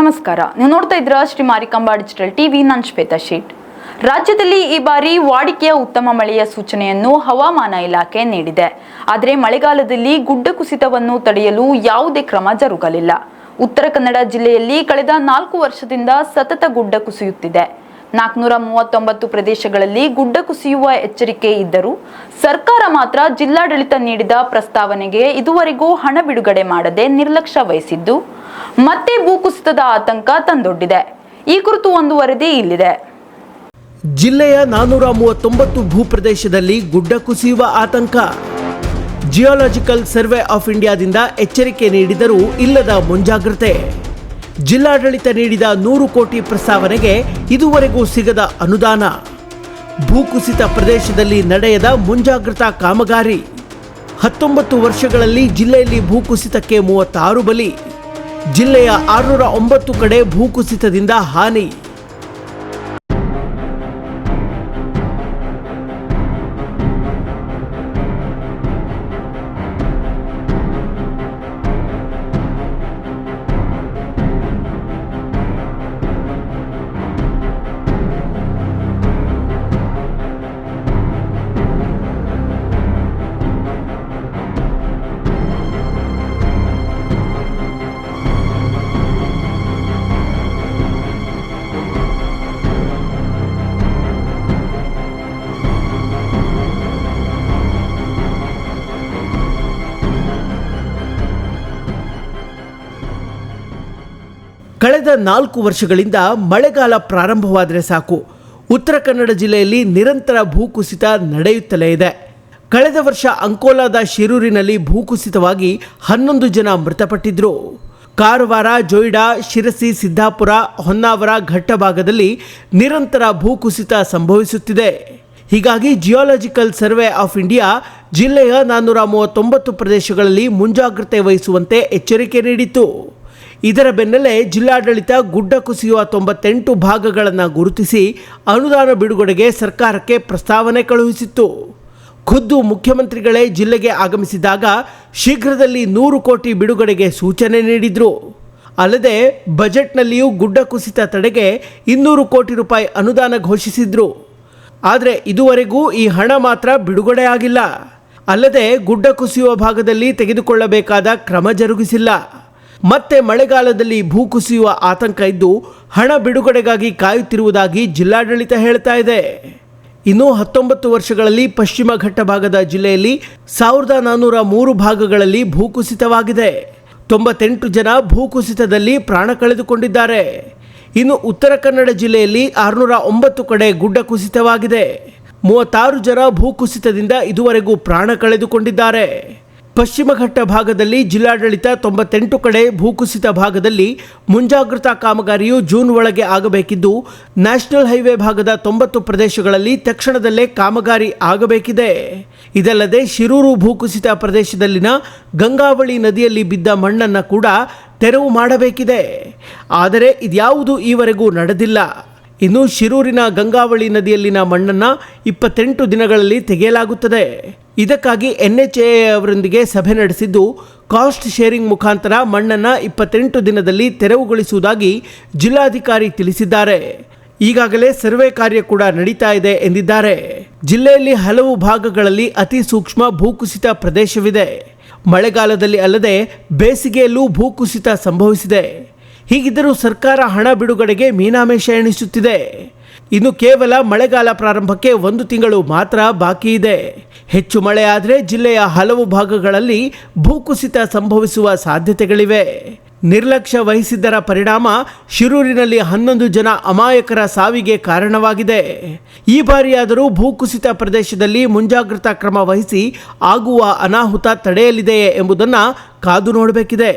ನಮಸ್ಕಾರ. ನೀವು ನೋಡ್ತಾ ಇದ್ದೀರಾ ಶ್ರೀ ಮಾರಿಕಾಂಬಾ ಡಿಜಿಟಲ್ ಟಿವಿ. ನಾನು ಶ್ವೇತಾ ಶೇಟ್. ರಾಜ್ಯದಲ್ಲಿ ಈ ಬಾರಿ ವಾಡಿಕೆಯ ಉತ್ತಮ ಮಳೆಯ ಸೂಚನೆಯನ್ನು ಹವಾಮಾನ ಇಲಾಖೆ ನೀಡಿದೆ. ಆದರೆ ಮಳೆಗಾಲದಲ್ಲಿ ಗುಡ್ಡ ಕುಸಿತವನ್ನು ತಡೆಯಲು ಯಾವುದೇ ಕ್ರಮ ಜರುಗಲಿಲ್ಲ. ಉತ್ತರ ಕನ್ನಡ ಜಿಲ್ಲೆಯಲ್ಲಿ ಕಳೆದ 4 ವರ್ಷದಿಂದ ಸತತ ಗುಡ್ಡ ಕುಸಿಯುತ್ತಿದೆ. 439 ಪ್ರದೇಶಗಳಲ್ಲಿ ಗುಡ್ಡ ಕುಸಿಯುವ ಎಚ್ಚರಿಕೆ ಇದ್ದರೂ ಸರ್ಕಾರ ಮಾತ್ರ ಜಿಲ್ಲಾಡಳಿತ ನೀಡಿದ ಪ್ರಸ್ತಾವನೆಗೆ ಇದುವರೆಗೂ ಹಣ ಬಿಡುಗಡೆ ಮಾಡದೆ ನಿರ್ಲಕ್ಷ್ಯ ವಹಿಸಿದ್ದು ಮತ್ತೆ ಭೂಕುಸಿತದ ಆತಂಕ ತಂದೊಡ್ಡಿದೆ. ಈ ಕುರಿತು ಒಂದು ವರದಿ ಇಲ್ಲಿದೆ. ಜಿಲ್ಲೆಯ 439 ಭೂಪ್ರದೇಶದಲ್ಲಿ ಗುಡ್ಡ ಕುಸಿಯುವ ಆತಂಕ. ಜಿಯೋಲಾಜಿಕಲ್ ಸರ್ವೆ ಆಫ್ ಇಂಡಿಯಾದಿಂದ ಎಚ್ಚರಿಕೆ ನೀಡಿದರೂ ಇಲ್ಲದ ಮುಂಜಾಗ್ರತೆ. ಜಿಲ್ಲಾಡಳಿತ ನೀಡಿದ 100 ಕೋಟಿ ಪ್ರಸ್ತಾವನೆಗೆ ಇದುವರೆಗೂ ಸಿಗದ ಅನುದಾನ. ಭೂಕುಸಿತ ಪ್ರದೇಶದಲ್ಲಿ ನಡೆಯದ ಮುಂಜಾಗ್ರತಾ ಕಾಮಗಾರಿ. 19 ವರ್ಷಗಳಲ್ಲಿ ಜಿಲ್ಲೆಯಲ್ಲಿ ಭೂಕುಸಿತಕ್ಕೆ 36 ಬಲಿ. ಜಿಲ್ಲೆಯ 609 ಕಡೆ ಭೂಕುಸಿತದಿಂದ ಹಾನಿ. ಕಳೆದ 4 ವರ್ಷಗಳಿಂದ ಮಳೆಗಾಲ ಪ್ರಾರಂಭವಾದರೆ ಸಾಕು, ಉತ್ತರ ಕನ್ನಡ ಜಿಲ್ಲೆಯಲ್ಲಿ ನಿರಂತರ ಭೂಕುಸಿತ ನಡೆಯುತ್ತಲೇ ಇದೆ. ಕಳೆದ ವರ್ಷ ಅಂಕೋಲಾದ ಶಿರೂರಿನಲ್ಲಿ ಭೂಕುಸಿತವಾಗಿ 11 ಜನ ಮೃತಪಟ್ಟಿದ್ರು. ಕಾರವಾರ, ಜೊಯ್ಡಾ, ಶಿರಸಿ, ಸಿದ್ದಾಪುರ, ಹೊನ್ನಾವರ, ಘಟ್ಟ ಭಾಗದಲ್ಲಿ ನಿರಂತರ ಭೂಕುಸಿತ ಸಂಭವಿಸುತ್ತಿದೆ. ಹೀಗಾಗಿ ಜಿಯೋಲಾಜಿಕಲ್ ಸರ್ವೆ ಆಫ್ ಇಂಡಿಯಾ ಜಿಲ್ಲೆಯ 439 ಪ್ರದೇಶಗಳಲ್ಲಿ ಮುಂಜಾಗ್ರತೆ ವಹಿಸುವಂತೆ ಎಚ್ಚರಿಕೆ ನೀಡಿತ್ತು. ಇದರ ಬೆನ್ನಲ್ಲೇ ಜಿಲ್ಲಾಡಳಿತ ಗುಡ್ಡ ಕುಸಿಯುವ 98 ಭಾಗಗಳನ್ನು ಗುರುತಿಸಿ ಅನುದಾನ ಬಿಡುಗಡೆಗೆ ಸರ್ಕಾರಕ್ಕೆ ಪ್ರಸ್ತಾವನೆ ಕಳುಹಿಸಿತ್ತು. ಖುದ್ದು ಮುಖ್ಯಮಂತ್ರಿಗಳೇ ಜಿಲ್ಲೆಗೆ ಆಗಮಿಸಿದಾಗ ಶೀಘ್ರದಲ್ಲಿ 100 ಕೋಟಿ ಬಿಡುಗಡೆಗೆ ಸೂಚನೆ ನೀಡಿದ್ರು. ಅಲ್ಲದೆ ಬಜೆಟ್ನಲ್ಲಿಯೂ ಗುಡ್ಡ ಕುಸಿತ ತಡೆಗೆ 200 ಕೋಟಿ ರೂಪಾಯಿ ಅನುದಾನ ಘೋಷಿಸಿದ್ರು. ಆದರೆ ಇದುವರೆಗೂ ಈ ಹಣ ಮಾತ್ರ ಬಿಡುಗಡೆ ಆಗಿಲ್ಲ. ಅಲ್ಲದೆ ಗುಡ್ಡ ಕುಸಿಯುವ ಭಾಗದಲ್ಲಿ ತೆಗೆದುಕೊಳ್ಳಬೇಕಾದ ಕ್ರಮ ಜರುಗಿಸಿಲ್ಲ. ಮತ್ತೆ ಮಳೆಗಾಲದಲ್ಲಿ ಭೂಕುಸಿಯುವ ಆತಂಕ ಇದ್ದು ಹಣ ಬಿಡುಗಡೆಗಾಗಿ ಕಾಯುತ್ತಿರುವುದಾಗಿ ಜಿಲ್ಲಾಡಳಿತ ಹೇಳ್ತಾ ಇದೆ. ಇನ್ನು 19 ವರ್ಷಗಳಲ್ಲಿ ಪಶ್ಚಿಮ ಘಟ್ಟ ಭಾಗದ ಜಿಲ್ಲೆಯಲ್ಲಿ 1403 ಭಾಗಗಳಲ್ಲಿ ಭೂಕುಸಿತವಾಗಿದೆ. 98 ಜನ ಭೂಕುಸಿತದಲ್ಲಿ ಪ್ರಾಣ ಕಳೆದುಕೊಂಡಿದ್ದಾರೆ. ಇನ್ನು ಉತ್ತರ ಕನ್ನಡ ಜಿಲ್ಲೆಯಲ್ಲಿ 609 ಕಡೆ ಗುಡ್ಡ ಕುಸಿತವಾಗಿದೆ. 36 ಜನ ಭೂಕುಸಿತದಿಂದ ಇದುವರೆಗೂ ಪ್ರಾಣ ಕಳೆದುಕೊಂಡಿದ್ದಾರೆ. ಪಶ್ಚಿಮ ಘಟ್ಟ ಭಾಗದಲ್ಲಿ ಜಿಲ್ಲಾಡಳಿತ 98 ಕಡೆ ಭೂಕುಸಿತ ಭಾಗದಲ್ಲಿ ಮುಂಜಾಗ್ರತಾ ಕಾಮಗಾರಿಯು ಜೂನ್ ಒಳಗೆ ಆಗಬೇಕಿದ್ದು, ನ್ಯಾಷನಲ್ ಹೈವೇ ಭಾಗದ 90 ಪ್ರದೇಶಗಳಲ್ಲಿ ತಕ್ಷಣದಲ್ಲೇ ಕಾಮಗಾರಿ ಆಗಬೇಕಿದೆ. ಇದಲ್ಲದೆ ಶಿರೂರು ಭೂಕುಸಿತ ಪ್ರದೇಶದಲ್ಲಿನ ಗಂಗಾವಳಿ ನದಿಯಲ್ಲಿ ಬಿದ್ದ ಮಣ್ಣನ್ನು ಕೂಡ ತೆರವು ಮಾಡಬೇಕಿದೆ. ಆದರೆ ಇದ್ಯಾವುದೂ ಈವರೆಗೂ ನಡೆದಿಲ್ಲ. ಇನ್ನು ಶಿರೂರಿನ ಗಂಗಾವಳಿ ನದಿಯಲ್ಲಿನ ಮಣ್ಣನ್ನು 28 ದಿನಗಳಲ್ಲಿ ತೆಗೆಯಲಾಗುತ್ತದೆ. ಇದಕ್ಕಾಗಿ NHAA ಅವರೊಂದಿಗೆ ಸಭೆ ನಡೆಸಿದ್ದು ಕಾಸ್ಟ್ ಶೇರಿಂಗ್ ಮುಖಾಂತರ ಮಣ್ಣನ್ನು 28 ದಿನದಲ್ಲಿ ತೆರವುಗೊಳಿಸುವುದಾಗಿ ಜಿಲ್ಲಾಧಿಕಾರಿ ತಿಳಿಸಿದ್ದಾರೆ. ಈಗಾಗಲೇ ಸರ್ವೆ ಕಾರ್ಯ ಕೂಡ ನಡೀತಾ ಇದೆ ಎಂದಿದ್ದಾರೆ. ಜಿಲ್ಲೆಯಲ್ಲಿ ಹಲವು ಭಾಗಗಳಲ್ಲಿ ಅತಿ ಸೂಕ್ಷ್ಮ ಭೂಕುಸಿತ ಪ್ರದೇಶವಿದೆ. ಮಳೆಗಾಲದಲ್ಲಿ ಅಲ್ಲದೆ ಬೇಸಿಗೆಯಲ್ಲೂ ಭೂಕುಸಿತ ಸಂಭವಿಸಿದೆ. ಹೀಗಿದ್ದರೂ ಸರ್ಕಾರ ಹಣ ಬಿಡುಗಡೆಗೆ ಮೀನಾಮೇಷ ಎಣಿಸುತ್ತಿದೆ. ಇನ್ನು ಕೇವಲ ಮಳೆಗಾಲ ಪ್ರಾರಂಭಕ್ಕೆ 1 ತಿಂಗಳು ಮಾತ್ರ ಬಾಕಿ ಇದೆ. ಹೆಚ್ಚು ಮಳೆ ಆದರೆ ಜಿಲ್ಲೆಯ ಹಲವು ಭಾಗಗಳಲ್ಲಿ ಭೂಕುಸಿತ ಸಂಭವಿಸುವ ಸಾಧ್ಯತೆಗಳಿವೆ. ನಿರ್ಲಕ್ಷ್ಯ ವಹಿಸಿದ್ದರ ಪರಿಣಾಮ ಶಿರೂರಿನಲ್ಲಿ 11 ಜನ ಅಮಾಯಕರ ಸಾವಿಗೆ ಕಾರಣವಾಗಿದೆ. ಈ ಬಾರಿಯಾದರೂ ಭೂಕುಸಿತ ಪ್ರದೇಶದಲ್ಲಿ ಮುಂಜಾಗ್ರತಾ ಕ್ರಮ ವಹಿಸಿ ಆಗುವ ಅನಾಹುತ ತಡೆಯಲಿದೆಯೇ ಎಂಬುದನ್ನು ಕಾದು ನೋಡಬೇಕಿದೆ.